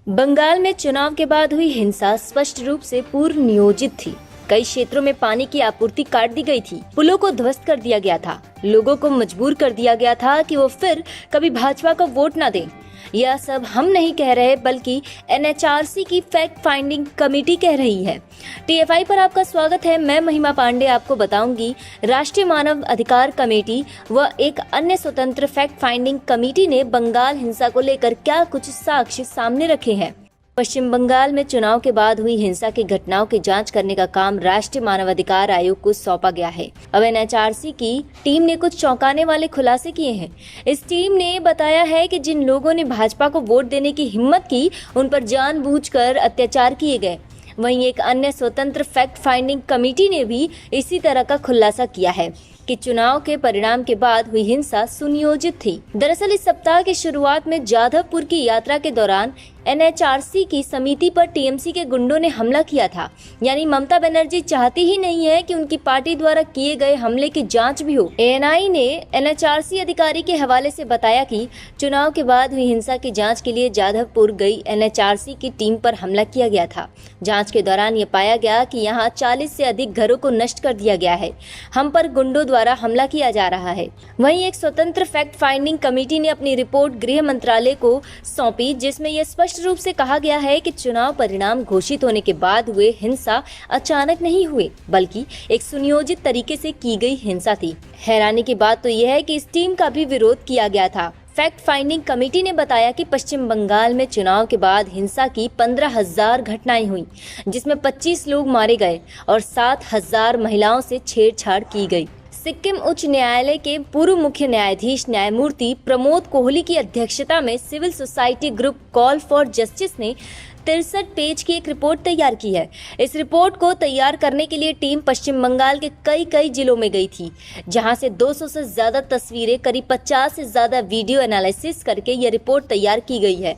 बंगाल में चुनाव के बाद हुई हिंसा स्पष्ट रूप से पूर्व नियोजित थी। कई क्षेत्रों में पानी की आपूर्ति काट दी गई थी, पुलों को ध्वस्त कर दिया गया था, लोगों को मजबूर कर दिया गया था कि वो फिर कभी भाजपा को वोट न दें। यह सब हम नहीं कह रहे, बल्कि एनएचआरसी की फैक्ट फाइंडिंग कमेटी कह रही है। टीएफआई पर आपका स्वागत है। मैं महिमा पांडे आपको बताऊंगी राष्ट्रीय मानव अधिकार कमेटी व एक अन्य स्वतंत्र फैक्ट फाइंडिंग कमेटी ने बंगाल हिंसा को लेकर क्या कुछ साक्ष्य सामने रखे हैं। पश्चिम बंगाल में चुनाव के बाद हुई हिंसा की घटनाओं की जांच करने का काम राष्ट्रीय मानवाधिकार आयोग को सौंपा गया है। अब एनएचआरसी की टीम ने कुछ चौंकाने वाले खुलासे किए हैं। इस टीम ने बताया है कि जिन लोगों ने भाजपा को वोट देने की हिम्मत की, उन पर जानबूझकर अत्याचार किए गए। वहीं एक अन्य स्वतंत्र फैक्ट फाइंडिंग कमेटी ने भी इसी तरह का खुलासा किया है कि चुनाव के परिणाम के बाद हुई हिंसा सुनियोजित थी। दरअसल इस सप्ताह की शुरुआत में जाधवपुर की यात्रा के दौरान एनएचआरसी की समिति पर टीएमसी के गुंडों ने हमला किया था। यानी ममता बनर्जी चाहती ही नहीं है कि उनकी पार्टी द्वारा किए गए हमले की जांच भी हो। एएनआई ने एनएचआरसी अधिकारी के हवाले से बताया कि चुनाव के बाद हुई हिंसा की जांच के लिए जाधवपुर गई एनएचआरसी की टीम पर हमला किया गया था। जांच के दौरान ये पाया गया कि यहाँ 40 से अधिक घरों को नष्ट कर दिया गया है। हम पर गुंडों द्वारा हमला किया जा रहा है। वहीं एक स्वतंत्र फैक्ट फाइंडिंग कमेटी ने अपनी रिपोर्ट गृह मंत्रालय को सौंपी, जिसमें यह स्पष्ट रूप से कहा गया है कि चुनाव परिणाम घोषित होने के बाद हुए हिंसा अचानक नहीं हुए, बल्कि एक सुनियोजित तरीके से की गई हिंसा थी। हैरानी की बात तो यह है कि इस टीम का भी विरोध किया गया था। फैक्ट फाइंडिंग कमेटी ने बताया कि पश्चिम बंगाल में चुनाव के बाद हिंसा की 15,000 घटनाएं हुई, जिसमें 25 लोग मारे गए और 7,000 महिलाओं से छेड़छाड़ की गई। सिक्किम उच्च न्यायालय के पूर्व मुख्य न्यायाधीश न्यायमूर्ति प्रमोद कोहली की अध्यक्षता में civil society group call for justice ने 63 पेज की एक रिपोर्ट तैयार की है। इस रिपोर्ट को तैयार करने के लिए टीम पश्चिम बंगाल के कई जिलों में गई थी, जहां से 200 से ज्यादा तस्वीरें, करीब 50 से ज्यादा वीडियो एनालिसिस करके यह रिपोर्ट तैयार की गई है।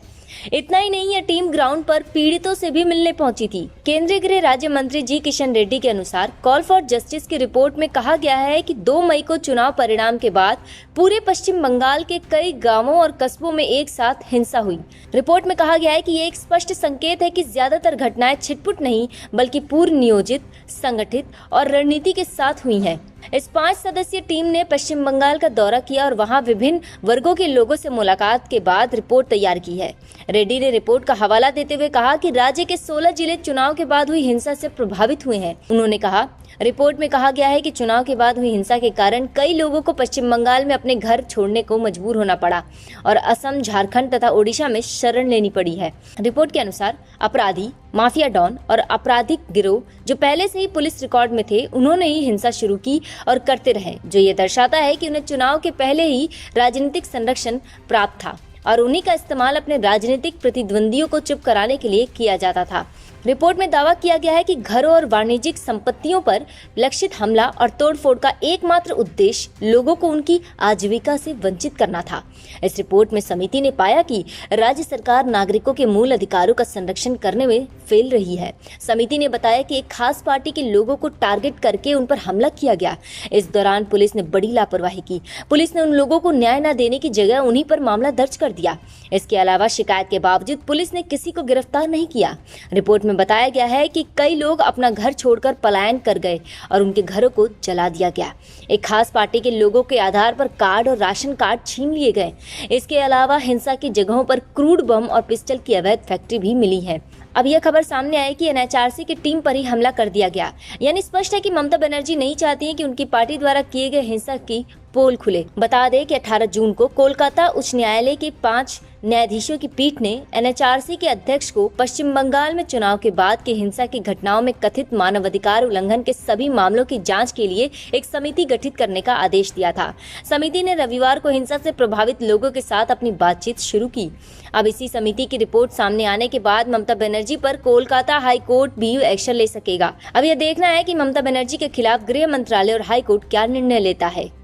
इतना ही नहीं, यह टीम ग्राउंड पर पीड़ितों से भी मिलने पहुंची थी। केंद्रीय गृह राज्य मंत्री जी किशन रेड्डी के अनुसार कॉल फॉर जस्टिस की रिपोर्ट में कहा गया है कि 2 मई को चुनाव परिणाम के बाद पूरे पश्चिम बंगाल के कई गांवों और कस्बों में एक साथ हिंसा हुई। रिपोर्ट में कहा गया है कि ये एक स्पष्ट संकेत है कि ज्यादातर घटनाएं छिटपुट नहीं, बल्कि पूर्व नियोजित, संगठित और रणनीति के साथ हुई हैं। इस 5 सदस्यीय टीम ने पश्चिम बंगाल का दौरा किया और वहां विभिन्न वर्गों के लोगों से मुलाकात के बाद रिपोर्ट तैयार की है। रेड्डी ने रिपोर्ट का हवाला देते हुए कहा कि राज्य के 16 जिले चुनाव के बाद हुई हिंसा से प्रभावित हुए हैं। उन्होंने कहा, रिपोर्ट में कहा गया है कि चुनाव के बाद हुई हिंसा के कारण कई लोगों को पश्चिम बंगाल में अपने घर छोड़ने को मजबूर होना पड़ा और असम, झारखंड तथा ओडिशा में शरण लेनी पड़ी है। रिपोर्ट के अनुसार अपराधी, माफिया डॉन और आपराधिक गिरोह जो पहले से ही पुलिस रिकॉर्ड में थे, उन्होंने ही हिंसा शुरू की और करते रहे, जो ये दर्शाता है कि उन्हें चुनाव के पहले ही राजनीतिक संरक्षण प्राप्त था और उन्हीं का इस्तेमाल अपने राजनीतिक प्रतिद्वंदियों को चुप कराने के लिए किया जाता था। रिपोर्ट में दावा किया गया है कि घरों और वाणिज्यिक संपत्तियों पर लक्षित हमला और तोड़फोड़ का एकमात्र उद्देश्य लोगों को उनकी आजीविका से वंचित करना था। इस रिपोर्ट में समिति ने पाया कि राज्य सरकार नागरिकों के मूल अधिकारों का संरक्षण करने में फेल रही है। समिति ने बताया कि एक खास पार्टी के लोगों को टारगेट करके उन पर हमला किया गया। इस दौरान पुलिस ने बड़ी लापरवाही की। पुलिस ने उन लोगों को न्याय न देने की जगह उन्हीं पर मामला दर्ज कर दिया। इसके अलावा शिकायत के बावजूद पुलिस ने किसी को गिरफ्तार नहीं किया। रिपोर्ट में बताया गया है कि कई लोग अपना घर छोड़कर पलायन कर गए और उनके घरों को जला दिया गया। एक खास पार्टी के लोगों के आधार पर कार्ड और राशन कार्ड छीन लिए गए। इसके अलावा हिंसा की जगहों पर क्रूड बम और पिस्टल की अवैध फैक्ट्री भी मिली है। अब यह खबर सामने आई कि एनएचआरसी की टीम पर ही हमला कर दिया गया। यानी स्पष्ट है कि ममता बनर्जी नहीं चाहती है कि उनकी पार्टी द्वारा किए गए हिंसा की पोल खुले। बता दें कि 18 जून को कोलकाता उच्च न्यायालय के 5 न्यायाधीशों की पीठ ने एनएचआरसी के अध्यक्ष को पश्चिम बंगाल में चुनाव के बाद की हिंसा की घटनाओं में कथित मानवाधिकार उल्लंघन के सभी मामलों की जांच के लिए एक समिति गठित करने का आदेश दिया था। समिति ने रविवार को हिंसा से प्रभावित लोगों के साथ अपनी बातचीत शुरू की। अब इसी समिति की रिपोर्ट सामने आने के बाद ममता बनर्जी पर कोलकाता हाई कोर्ट भी एक्शन ले सकेगा। अब यह देखना है कि ममता बनर्जी के खिलाफ गृह मंत्रालय और हाई कोर्ट क्या निर्णय लेता है।